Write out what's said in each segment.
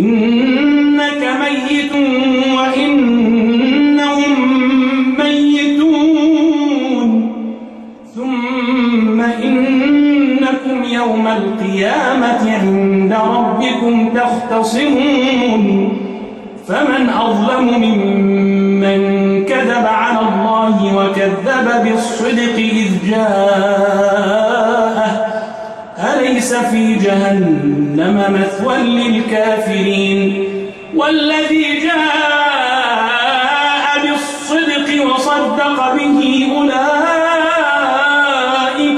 إنك ميت وإنهم ميتون ثم إنكم يوم القيامة عند ربكم تختصمون فمن أظلم ممن كذب على الله وكذب بالصدق إذ جاءه أليس في جهنم مثوى للكافرين والذي جاء بالصدق وصدق به أولئك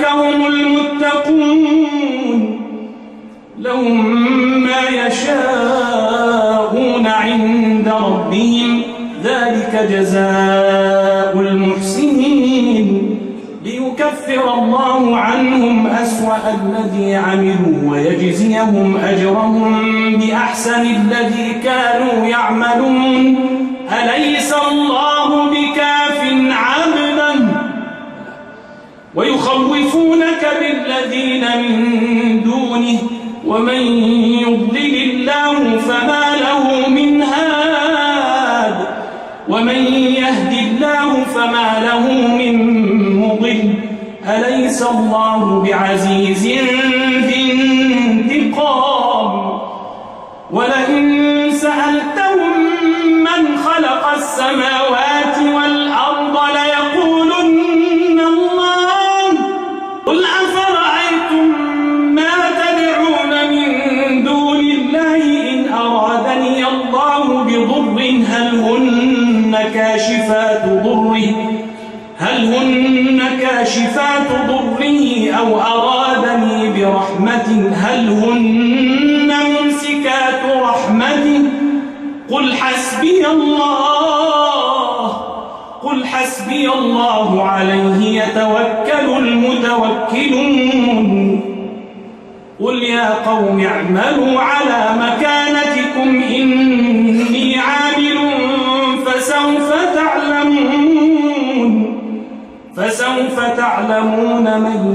هم المتقون لهم ما يشاءون عند ربهم ذلك جزاء المحسنين ليكفر الله عنهم أسوأ الذي عملوا ويجزيهم أجرهم بأحسن الذي كانوا يعملون أليس الله بكاف عبدا ويخوفونك بالذين من دونه ومن يضلل الله فما له من هاد ومن يهد الله فما له من مضل أليس الله بعزيز ذي انتقام ولئن سألتهم من خلق السماوات والأرض ليقولن الله قل أفرأيتم ما تدعون من دون الله إن أرادني الله بضر هل هن كاشفات ضره أو أرادني برحمة هل هن ممسكات رحمته قل حسبي الله عليه يتوكل المتوكلون قل يا قوم اعملوا على مكانتكم إني عامل فسوف تعلمون من